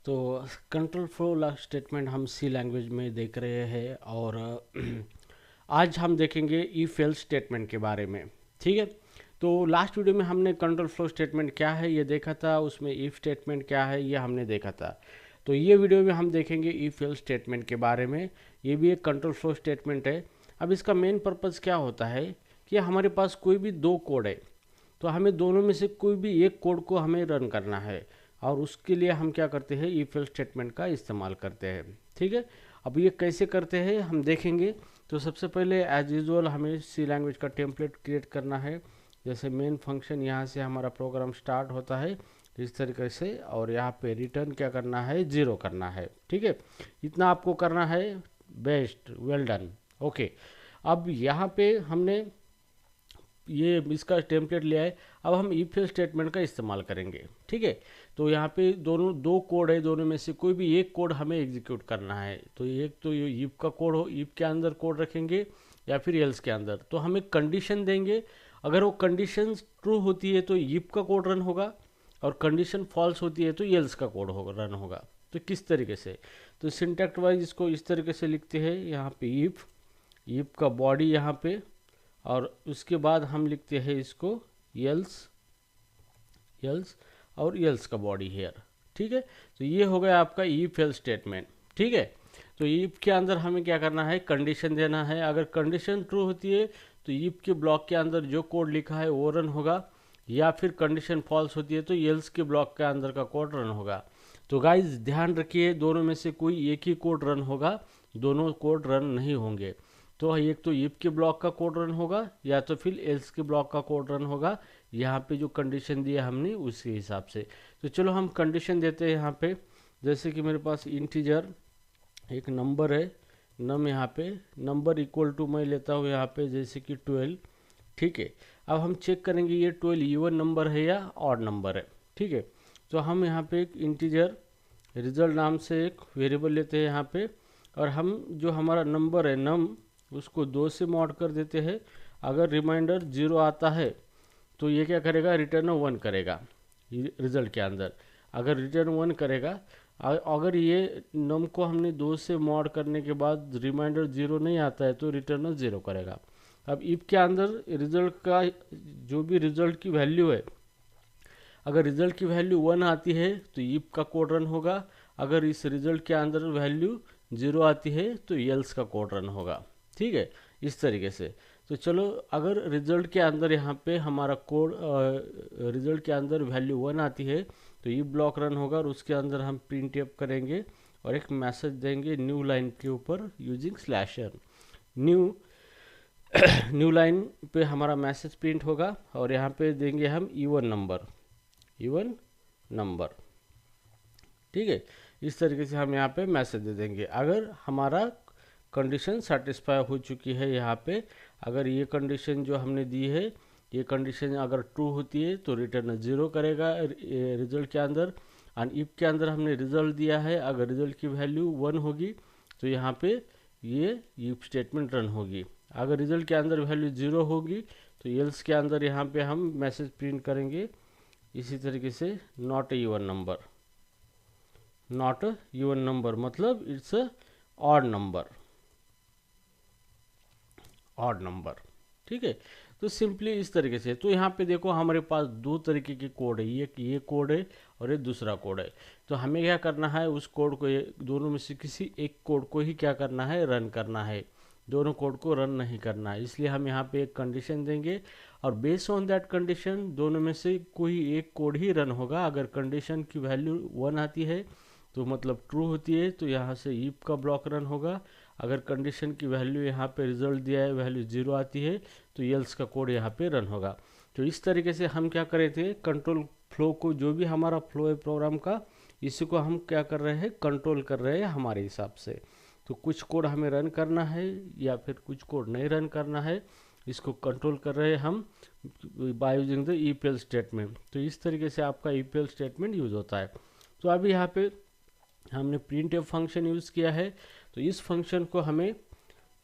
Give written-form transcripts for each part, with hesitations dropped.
तो control flow statement हम सी language में देख रहे हैं और आज हम देखेंगे इफ एल्स स्टेटमेंट के बारे में। ठीक है, तो लास्ट वीडियो में हमने कंट्रोल फ्लो स्टेटमेंट क्या है ये देखा था, उसमें इफ स्टेटमेंट क्या है ये हमने देखा था। तो ये वीडियो में हम देखेंगे इफ एल्स स्टेटमेंट के बारे में। ये भी एक कंट्रोल फ्लो स्टेटमेंट है। अब इसका मेन पर्पज़ क्या होता है कि हमारे पास कोई भी दो कोड है, तो हमें दोनों में से कोई भी एक कोड को हमें रन करना है और उसके लिए हम क्या करते हैं, इफ एल्स स्टेटमेंट का इस्तेमाल करते हैं। ठीक है, अब ये कैसे करते हैं हम देखेंगे। तो सबसे पहले एज यूजुअल हमें सी लैंग्वेज का टेम्पलेट क्रिएट करना है। जैसे मेन फंक्शन यहाँ से हमारा प्रोग्राम स्टार्ट होता है इस तरीके से, और यहाँ पे रिटर्न क्या करना है, 0 करना है। ठीक है, इतना आपको करना है। Best, well done, okay. अब यहाँ पे हमने ये इसका टेम्पलेट लिया है। अब हम इफ एल्स स्टेटमेंट का इस्तेमाल करेंगे। ठीक है, तो यहाँ पे दो कोड है, दोनों में से कोई भी एक कोड हमें एग्जीक्यूट करना है। तो एक तो ये इफ का कोड हो, इफ के अंदर कोड रखेंगे या फिर एल्स के अंदर। तो हम एक कंडीशन देंगे, अगर वो कंडीशन ट्रू होती है तो इफ का कोड रन होगा, और कंडीशन फॉल्स होती है तो एल्स का कोड होगा रन होगा। तो किस तरीके से, तो सिंटैक्स वाइज इसको इस तरीके से लिखते हैं। यहाँ पे इफ का बॉडी यहाँ पे, और उसके बाद हम लिखते हैं इसको एल्स और एल्स का बॉडी हेयर। ठीक है, तो ये हो गया आपका इफ एल्स स्टेटमेंट। ठीक है, तो इफ के अंदर हमें क्या करना है, कंडीशन देना है। अगर कंडीशन ट्रू होती है तो इफ के ब्लॉक के अंदर जो कोड लिखा है वो रन होगा, या फिर कंडीशन फॉल्स होती है तो एल्स के ब्लॉक के अंदर का कोड रन होगा। तो गाइज ध्यान रखिए, दोनों में से कोई एक ही कोड रन होगा, दोनों कोड रन नहीं होंगे। तो एक तो इफ के ब्लॉक का कोड रन होगा या तो फिर एल्स के ब्लॉक का कोड रन होगा। यहाँ पे जो कंडीशन दिया हमने उसी हिसाब से। तो चलो हम कंडीशन देते हैं यहाँ पे। जैसे कि मेरे पास इंटीजर एक नंबर है, नम, यहाँ पे नंबर इक्वल टू मैं लेता हूँ यहाँ पे जैसे कि 12। ठीक है, अब हम चेक करेंगे ये 12 इवन नंबर है या ऑड नंबर है। ठीक है, तो हम यहाँ पे एक इंटीजर रिजल्ट नाम से एक वेरिएबल लेते हैं यहाँ पे, और हम जो हमारा नंबर है नम उसको 2 से मॉड कर देते हैं। अगर रिमाइंडर 0 आता है तो ये क्या करेगा, रिटर्न 1 करेगा रिजल्ट के अंदर। अगर रिटर्न 1 करेगा, अगर ये नम को हमने 2 से मॉड करने के बाद रिमाइंडर 0 नहीं आता है तो रिटर्न 0 करेगा। अब इफ के अंदर रिजल्ट का जो भी रिजल्ट की वैल्यू है, अगर रिजल्ट की वैल्यू 1 आती है तो इफ का कोड रन होगा। अगर इस रिजल्ट के अंदर वैल्यू 0 आती है तो एल्स का कोड रन होगा। ठीक है, इस तरीके से। तो चलो, अगर रिजल्ट के अंदर यहाँ पे हमारा कोड रिजल्ट के अंदर वैल्यू 1 आती है तो ये ब्लॉक रन होगा, और उसके अंदर हम प्रिंट एफ करेंगे और एक मैसेज देंगे न्यू लाइन के ऊपर यूजिंग स्लैशर। न्यू लाइन पे हमारा मैसेज प्रिंट होगा, और यहाँ पे देंगे हम इवन नंबर। ठीक है, इस तरीके से हम यहाँ पे मैसेज दे देंगे। अगर हमारा कंडीशन सेटिस्फाई हो चुकी है यहाँ पे, अगर ये कंडीशन जो हमने दी है ये कंडीशन अगर ट्रू होती है तो रिटर्न 0 करेगा रिजल्ट के अंदर। और इफ के अंदर हमने रिजल्ट दिया है, अगर रिजल्ट की वैल्यू 1 होगी तो यहाँ पे ये इफ स्टेटमेंट रन होगी। अगर रिजल्ट के अंदर वैल्यू 0 होगी तो एल्स के अंदर यहाँ पे हम मैसेज प्रिंट करेंगे इसी तरीके से, नॉट ए इवन नंबर मतलब इट्स अ ऑड नंबर। ठीक है, तो सिंपली इस तरीके से। तो यहाँ पे देखो हमारे पास दो तरीके के कोड है, ये कोड है और ये दूसरा कोड है। तो हमें क्या करना है, उस कोड को दोनों में से किसी एक कोड को ही क्या करना है, रन करना है। दोनों कोड को रन नहीं करना है, इसलिए हम यहाँ पे एक कंडीशन देंगे, और बेस्ड ऑन दैट कंडीशन दोनों में से कोई एक कोड ही रन होगा। अगर कंडीशन की वैल्यू 1 आती है तो मतलब ट्रू होती है तो यहाँ से इफ का ब्लॉक रन होगा। अगर कंडीशन की वैल्यू यहाँ पे रिजल्ट दिया है वैल्यू 0 आती है तो एल्स का कोड यहाँ पे रन होगा। तो इस तरीके से हम क्या कर रहे थे, कंट्रोल फ्लो को, जो भी हमारा फ्लो है प्रोग्राम का, इसी को हम क्या कर रहे हैं, कंट्रोल कर रहे हैं हमारे हिसाब से। तो कुछ कोड हमें रन करना है या फिर कुछ कोड नहीं रन करना है, इसको कंट्रोल कर रहे हैं हम by using the if else statement. तो इस तरीके से आपका इफ एल्स स्टेटमेंट यूज होता है। तो अभी यहाँ पे हमने प्रिंट एफ फंक्शन यूज़ किया है, तो इस फंक्शन को हमें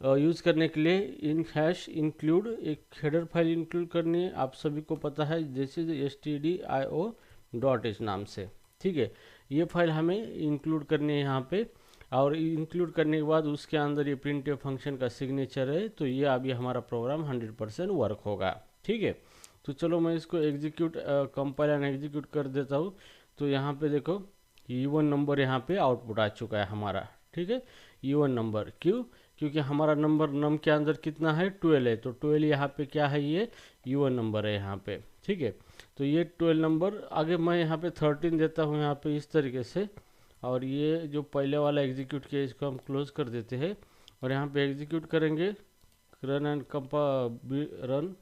यूज़ करने के लिए इन हैश इंक्लूड एक हेडर फाइल इंक्लूड करनी है। आप सभी को पता है, जैसे stdio.h नाम से। ठीक है। ये फाइल हमें इंक्लूड करनी है यहाँ पे, और इंक्लूड करने के बाद उसके अंदर ये प्रिंटफ फंक्शन का सिग्नेचर है, तो ये अभी हमारा प्रोग्राम 100% वर्क होगा। ठीक है, तो चलो मैं इसको एग्जीक्यूट कंपाइल एंड एग्जीक्यूट कर देता हूँ। तो यहाँ पे देखो E1 नंबर यहाँ पे आउटपुट आ चुका है हमारा। ठीक है, E1 नंबर क्यों, क्योंकि हमारा नंबर नम के अंदर कितना है 12 है, तो 12 यहाँ पे क्या है, ये E1 नंबर है यहाँ पे। ठीक है, तो ये 12 नंबर, आगे मैं यहाँ पे 13 देता हूँ यहाँ पे इस तरीके से, और ये जो पहले वाला एग्जीक्यूट किया इसको हम क्लोज कर देते हैं, और यहाँ पे एग्जीक्यूट करेंगे रन एंड रन।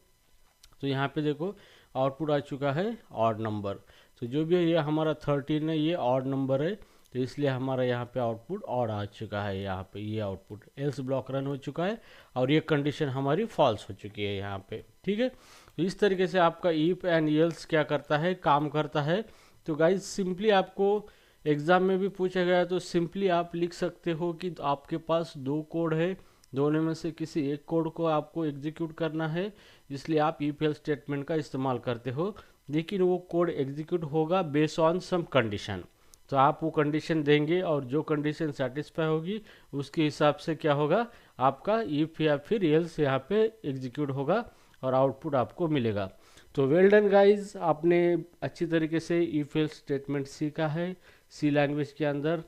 तो यहाँ पे देखो आउटपुट आ चुका है ऑड नंबर। तो जो भी है ये हमारा 13 है, ये ऑड नंबर है, तो इसलिए हमारा यहाँ पे आउटपुट ऑड आ चुका है। यहाँ पे ये आउटपुट एल्स ब्लॉक रन हो चुका है, और ये कंडीशन हमारी फॉल्स हो चुकी है यहाँ पे। ठीक है, तो इस तरीके से आपका इफ एंड एल्स क्या करता है, काम करता है। तो गाइज सिंपली आपको एग्ज़ाम में भी पूछा गया तो सिंपली आप लिख सकते हो कि आपके पास दो कोड है, दोनों में से किसी एक कोड को आपको एग्जीक्यूट करना है, इसलिए आप इफ एल्स स्टेटमेंट का इस्तेमाल करते हो, लेकिन वो कोड एग्जीक्यूट होगा बेस्ड ऑन सम कंडीशन। तो आप वो कंडीशन देंगे और जो कंडीशन सेटिस्फाई होगी उसके हिसाब से क्या होगा, आपका इफ या फिर एल्स यहाँ पे एग्जीक्यूट होगा और आउटपुट आपको मिलेगा। तो वेल डन गाइज, आपने अच्छी तरीके से इफ एल्स स्टेटमेंट सीखा है सी लैंग्वेज के अंदर।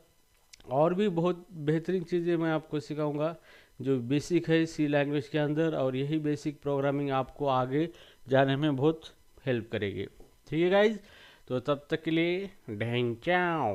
और भी बहुत बेहतरीन चीज़ें मैं आपको सिखाऊंगा जो बेसिक है सी लैंग्वेज के अंदर, और यही बेसिक प्रोग्रामिंग आपको आगे जाने में बहुत हेल्प करेगी। ठीक है गाइज, तो तब तक के लिए ढेंचाओ।